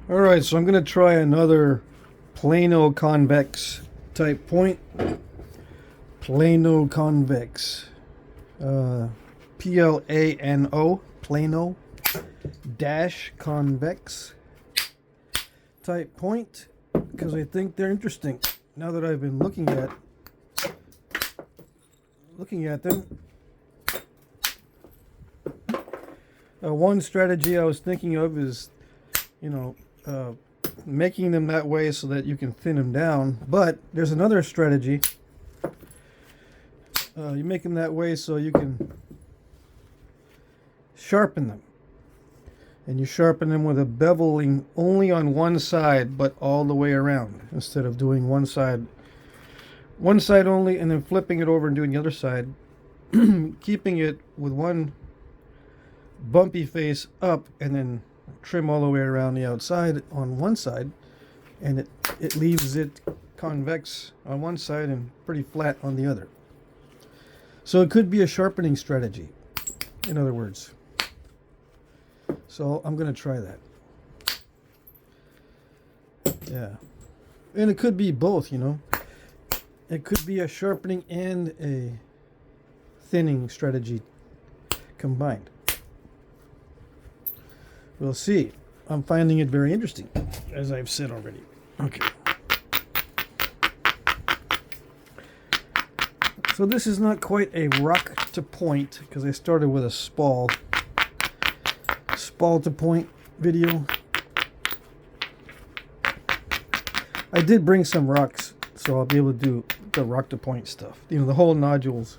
Alright, so I'm going to try another Plano-convex type point. Plano-convex. Plano, Plano dash convex type point, because I think they're interesting now that I've been looking at them. One strategy I was thinking of is, making them that way so that you can thin them down. But there's another strategy. You make them that way so you can sharpen them. And you sharpen them with a beveling only on one side, but all the way around, instead of doing one side only and then flipping it over and doing the other side. Keeping it with one bumpy face up and then trim all the way around the outside on one side, and it leaves it convex on one side and pretty flat on the other. So it could be a sharpening strategy, in other words. So I'm going to try that. Yeah. And it could be both, It could be a sharpening and a thinning strategy combined. We'll see. I'm finding it very interesting, as I've said already. Okay. So this is not quite a rock to point, because I started with a spall to point video. I did bring some rocks, so I'll be able to do the rock to point stuff. The whole nodules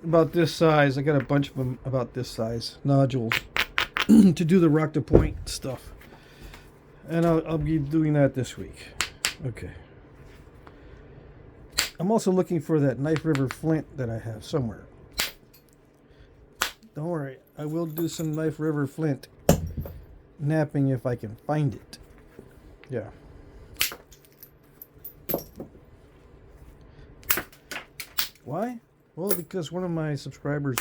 about this size. I got a bunch of them about this size nodules to do the rock to point stuff, and I'll be doing that this week. Okay. I'm also looking for that Knife River flint that I have somewhere. Don't worry, I will do some Knife River flint knapping if I can find it. Yeah. Why? Well, because one of my subscribers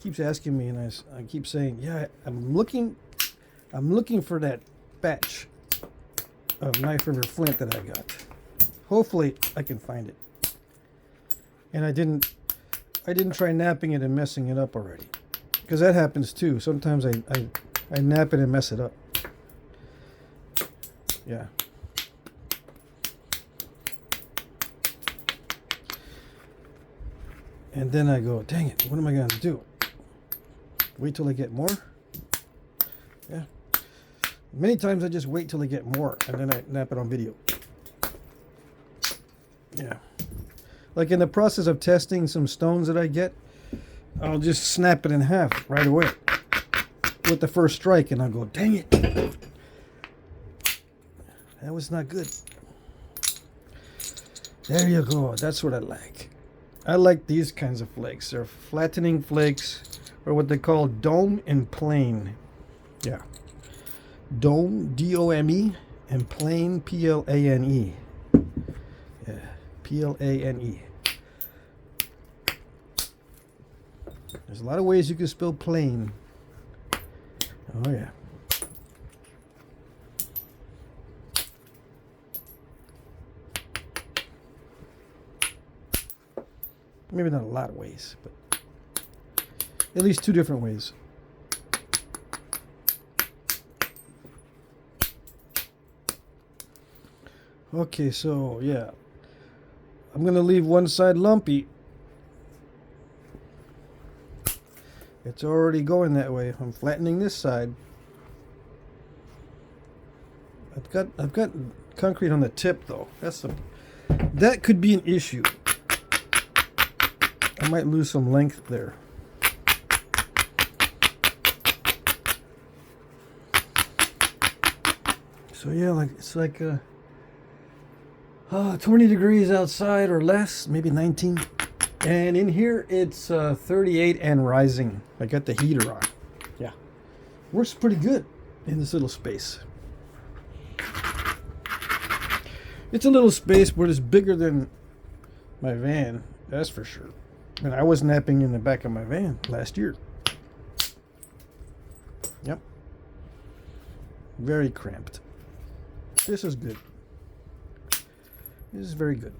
keeps asking me, and I keep saying, yeah, I'm looking for that batch of Knife River flint that I got. Hopefully I can find it. And I didn't try knapping it and messing it up already, because that happens too. Sometimes I knap it and mess it up. Yeah. And then I go, dang it, what am I going to do? Wait till I get more? Yeah. Many times I just wait till I get more, and then I nap it on video. Yeah. Like in the process of testing some stones that I get, I'll just snap it in half right away with the first strike, and I'll go, dang it. That was not good. There you go. That's what I like. I like these kinds of flakes. They're flattening flakes, or what they call dome and plane. Yeah. Dome, D-O-M-E, and plane, P-L-A-N-E. Yeah, P-L-A-N-E. There's a lot of ways you can spell plane. Oh, yeah. Maybe not a lot of ways, but at least two different ways. Okay, so yeah, I'm gonna leave one side lumpy. It's already going that way. I'm flattening this side. I've got concrete on the tip though. That could be an issue. I might lose some length there. So yeah, it's like 20 degrees outside or less, maybe 19. And in here it's 38 and rising. I got the heater on. Yeah. Works pretty good in this little space. It's a little space, but it's bigger than my van, that's for sure. And I was napping in the back of my van last year. Yep. Very cramped. This is good. This is very good.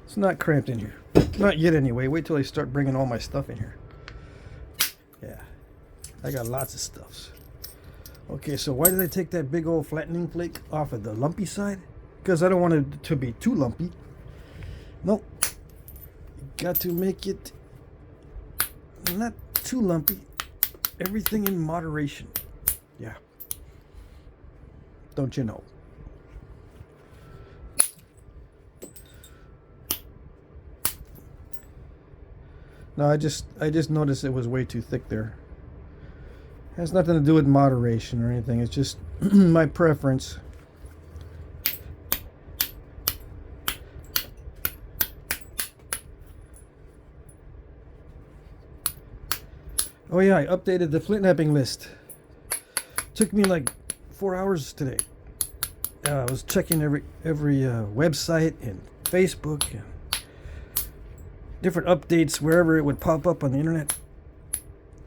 It's not cramped in here. Not yet anyway. Wait till I start bringing all my stuff in here. Yeah. I got lots of stuffs. Okay, so why did I take that big old flattening flake off of the lumpy side? Because I don't want it to be too lumpy. Nope. You got to make it not too lumpy. Everything in moderation. Yeah. Don't you know? No, I just noticed it was way too thick there. It has nothing to do with moderation or anything. It's just my preference. Oh yeah, I updated the Flintknapping list. Took me like 4 hours today. I was checking every website and Facebook and different updates wherever it would pop up on the internet.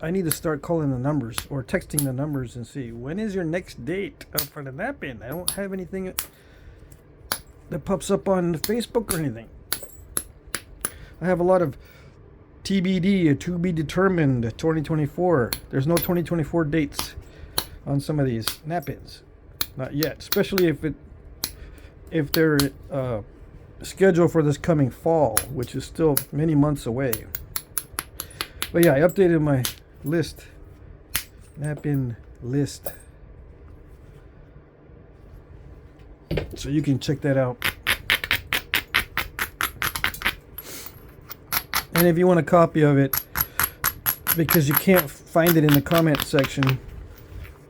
I need to start calling the numbers or texting the numbers and see when is your next date for the nap-in. I don't have anything that pops up on Facebook or anything. I have a lot of TBD, to be determined, 2024. There's no 2024 dates on some of these nap-ins. Not yet, especially if they're scheduled for this coming fall, which is still many months away. But yeah, I updated my list, nap-in list, so you can check that out. And if you want a copy of it, because you can't find it in the comment section,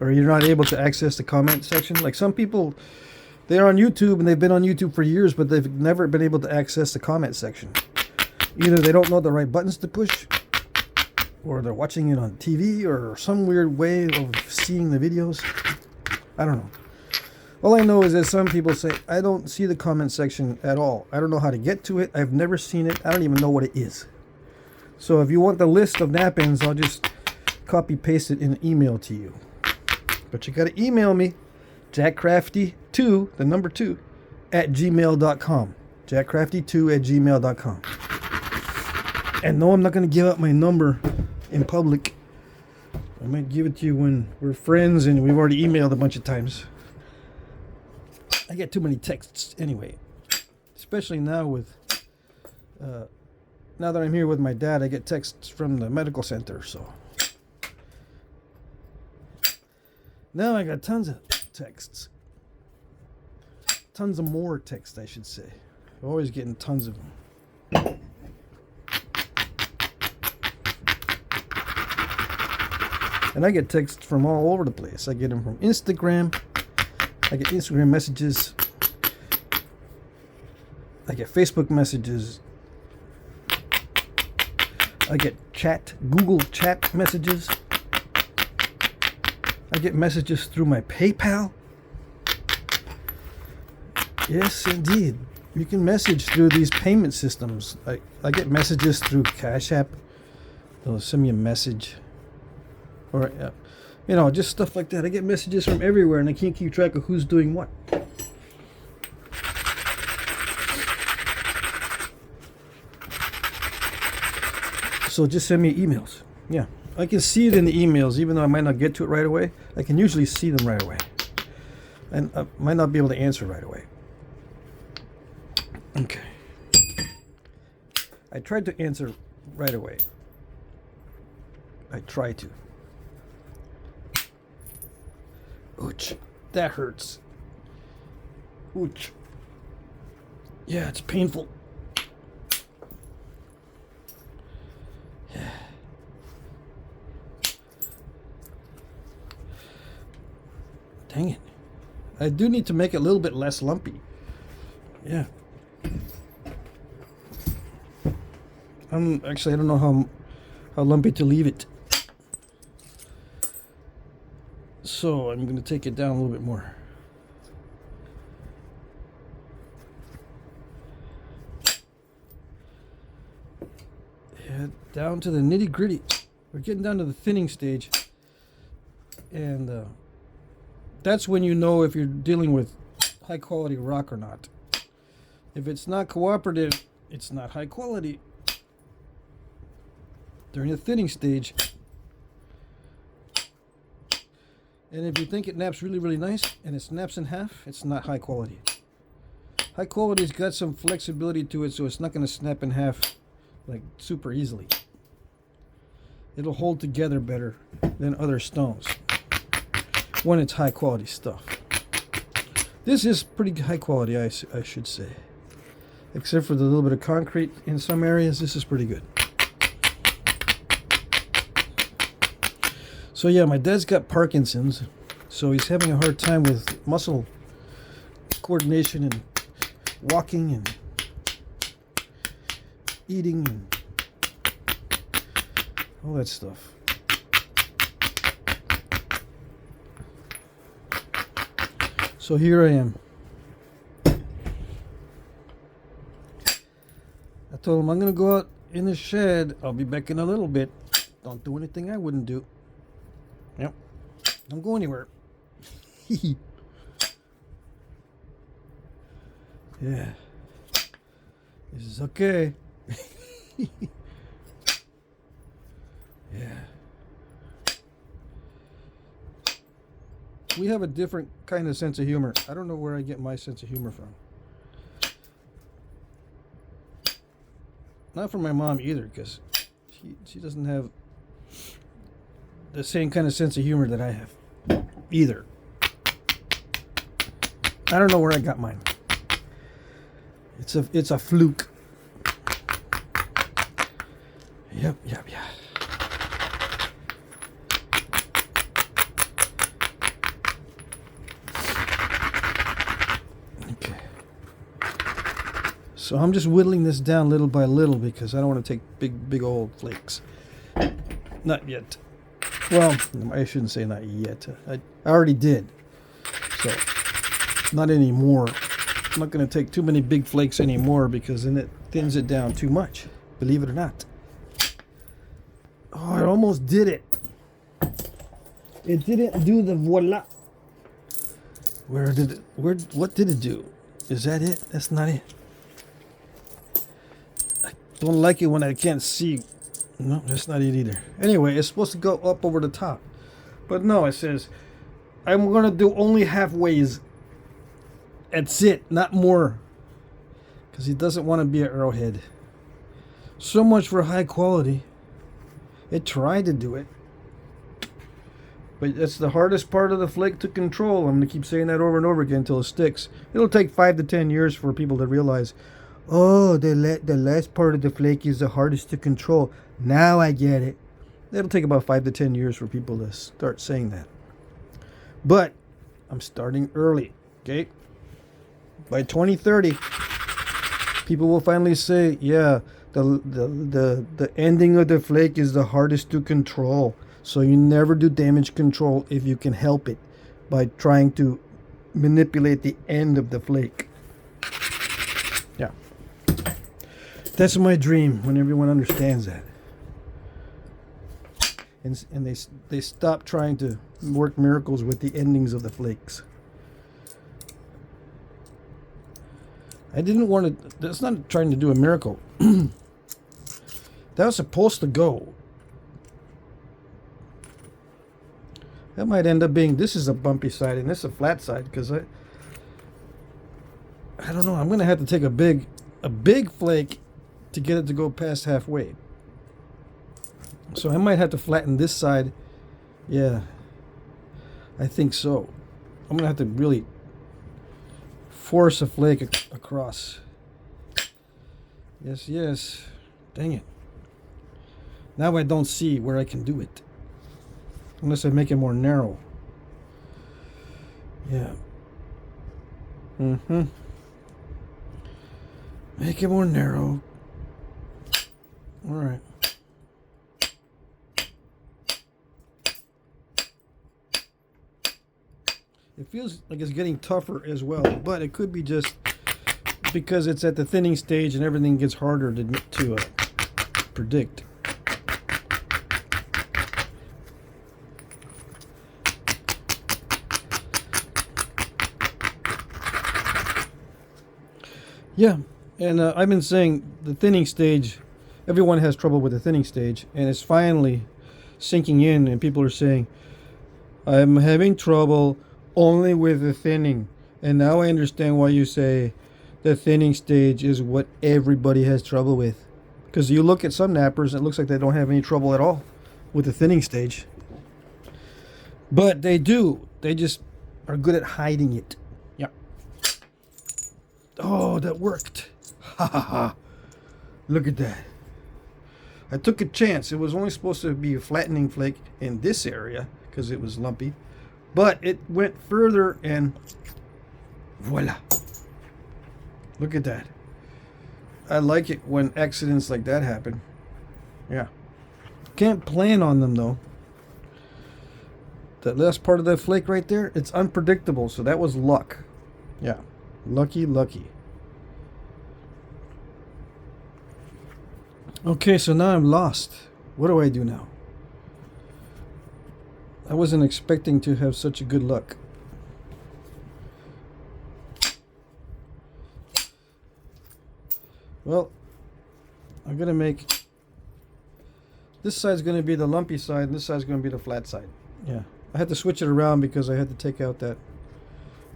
or you're not able to access the comment section, like some people, they're on YouTube and they've been on YouTube for years, but they've never been able to access the comment section. Either they don't know the right buttons to push, or they're watching it on TV, or some weird way of seeing the videos. I don't know. All I know is that some people say, I don't see the comment section at all. I don't know how to get to it. I've never seen it. I don't even know what it is. So if you want the list of nap-ins, I'll just copy paste it in an email to you. But you got to email me, jackcrafty2, the number 2, at gmail.com. jackcrafty2 at gmail.com. And no, I'm not going to give out my number in public. I might give it to you when we're friends and we've already emailed a bunch of times. I get too many texts anyway. Especially now with... now that I'm here with my dad, I get texts from the medical center, so... Now I got tons of texts. Tons of more texts, I should say. I'm always getting tons of them. And I get texts from all over the place. I get them from Instagram. I get Instagram messages. I get Facebook messages. I get Google chat messages. I get messages through my PayPal. Yes, indeed. You can message through these payment systems. I get messages through Cash App. They'll send me a message. Or, you know, just stuff like that. I get messages from everywhere and I can't keep track of who's doing what. So just send me emails. Yeah. I can see it in the emails, even though I might not get to it right away. I can usually see them right away. And I might not be able to answer right away. Okay. I tried to answer right away. I try to. Ouch. That hurts. Ouch. Yeah, it's painful. Dang it. I do need to make it a little bit less lumpy. Yeah. Actually, I don't know how lumpy to leave it. So I'm going to take it down a little bit more. Yeah, down to the nitty-gritty. we're getting down to the thinning stage, and that's when you know if you're dealing with high quality rock or not. If it's not cooperative, it's not high quality. During the thinning stage, and if you think it naps really, really nice and it snaps in half, it's not high quality. High quality's got some flexibility to it, so it's not going to snap in half like super easily. It'll hold together better than other stones when it's high quality stuff. This is pretty high quality, I should say. Except for the little bit of concrete in some areas, this is pretty good. So yeah, my dad's got Parkinson's, so he's having a hard time with muscle coordination and walking and eating and all that stuff. So here I am. I told him I'm going to go out in the shed. I'll be back in a little bit. Don't do anything I wouldn't do. Yep. Don't go anywhere. Yeah. This is okay. Yeah. We have a different kind of sense of humor. I don't know where I get my sense of humor from. Not from my mom either, because she doesn't have the same kind of sense of humor that I have either. I don't know where I got mine. It's a fluke. Yep. Okay. So I'm just whittling this down little by little because I don't want to take big old flakes. Not yet. Well, I shouldn't say not yet. I already did. So, not anymore. I'm not going to take too many big flakes anymore because then it thins it down too much. Believe it or not. Oh, I almost did it. It didn't do the voila. What did it do? Is that it? That's not it. I don't like it when I can't see. No, that's not it either. Anyway, it's supposed to go up over the top. But no, it says, I'm going to do only halfways. That's it, not more. Because he doesn't want to be an Arrowhead. So much for high quality. It tried to do it. But that's the hardest part of the flake to control. I'm going to keep saying that over and over again until it sticks. It'll take 5 to 10 years for people to realize, oh, the last part of the flake is the hardest to control. Now I get it. It'll take about 5 to 10 years for people to start saying that. But I'm starting early, okay? By 2030, people will finally say, yeah, the ending of the flake is the hardest to control. So you never do damage control if you can help it by trying to manipulate the end of the flake. Yeah. That's my dream when everyone understands that. And they stop trying to work miracles with the endings of the flakes. I didn't want to. That's not trying to do a miracle. That was supposed to go. That might end up being. This is a bumpy side and this is a flat side because I don't know. I'm gonna have to take a big flake to get it to go past halfway. So I might have to flatten this side. Yeah, I think so. I'm gonna have to really force a flake across. Yes. Dang it. Now I don't see where I can do it. Unless I make it more narrow. Yeah. Make it more narrow. Alright. It feels like it's getting tougher as well, but it could be just because it's at the thinning stage and everything gets harder to predict. Yeah, and I've been saying the thinning stage, everyone has trouble with the thinning stage, and it's finally sinking in, and people are saying, I'm having trouble only with the thinning. And now I understand why you say the thinning stage is what everybody has trouble with. Because you look at some nappers, and it looks like they don't have any trouble at all with the thinning stage. But they do. They just are good at hiding it. Yeah. Oh, that worked. Ha ha ha. Look at that. I took a chance. It was only supposed to be a flattening flake in this area because it was lumpy. But it went further and voila. Look at that. I like it when accidents like that happen. Yeah. Can't plan on them though. That last part of that flake right there, it's unpredictable. So that was luck. Yeah. Lucky, lucky. Okay, so now I'm lost. What do I do now? I wasn't expecting to have such a good luck. Well, I'm going to make... This side's going to be the lumpy side, and this side's going to be the flat side. Yeah. I had to switch it around because I had to take out that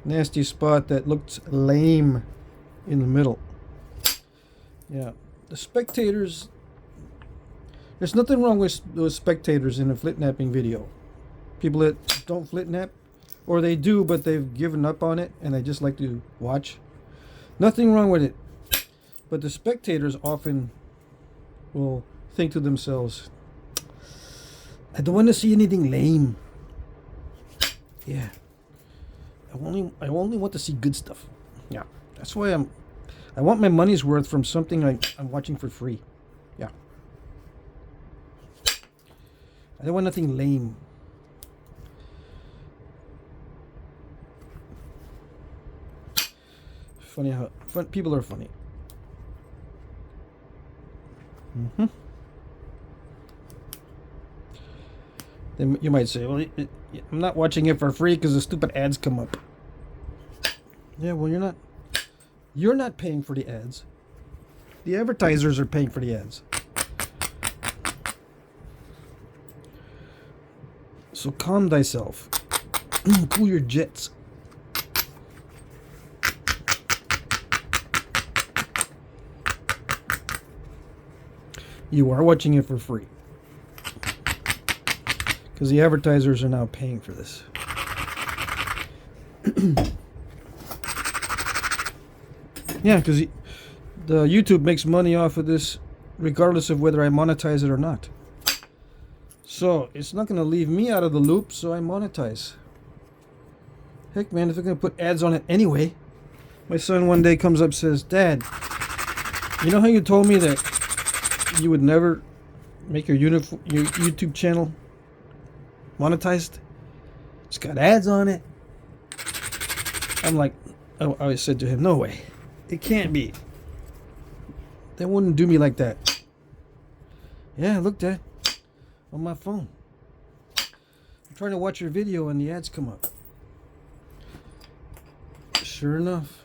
nasty spot that looked lame in the middle. Yeah. The spectators... There's nothing wrong with those spectators in a Flintknapping video. People that don't Flintknap, or they do, but they've given up on it, and they just like to watch. Nothing wrong with it. But the spectators often will think to themselves, I don't want to see anything lame. Yeah. I only want to see good stuff. Yeah. That's why I want my money's worth from something I'm watching for free. Yeah. I don't want nothing lame. Funny how people are funny. Then you might say, well, I'm not watching it for free because the stupid ads come up. Yeah, well, you're not paying for the ads. The advertisers are paying for the ads. So calm thyself. Cool your jets. You are watching it for free. Because the advertisers are now paying for this. Yeah, because the YouTube makes money off of this regardless of whether I monetize it or not. So, it's not going to leave me out of the loop, so I monetize. Heck, man, if they're going to put ads on it anyway. My son one day comes up and says, Dad, you know how you told me that you would never make your YouTube channel monetized? It's got ads on it. I'm like, I said to him, no way. It can't be. They wouldn't do me like that. Yeah, look, Dad. On my phone. I'm trying to watch your video and the ads come up. Sure enough.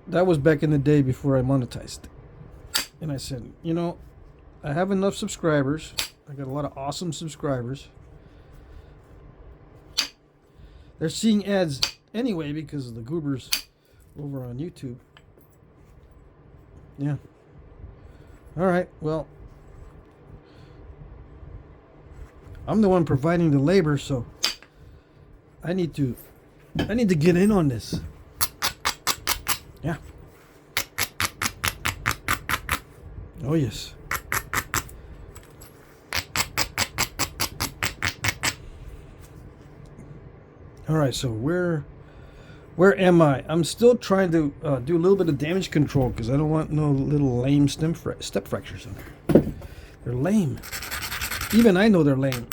That was back in the day before I monetized. And I said, you know, I have enough subscribers. I got a lot of awesome subscribers. They're seeing ads anyway because of the goobers over on YouTube. Yeah. Alright, well, I'm the one providing the labor, so I need to get in on this. Yeah. Oh yes. Alright, so where am I? I'm still trying to do a little bit of damage control because I don't want no little lame step fractures in there. They're lame. Even I know they're lame.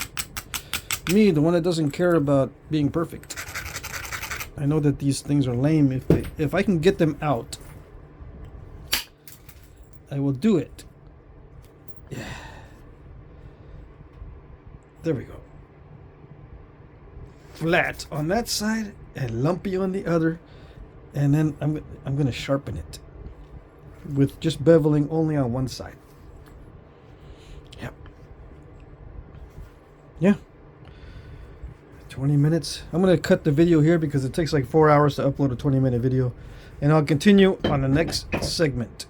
Me, the one that doesn't care about being perfect. I know that these things are lame. If I can get them out, I will do it. Yeah. There we go. flat on that side and lumpy on the other, and then I'm gonna sharpen it with just beveling only on one side. Yep. Yeah. 20 minutes. I'm gonna cut the video here because it takes like 4 hours to upload a 20-minute video, and I'll continue on the next segment.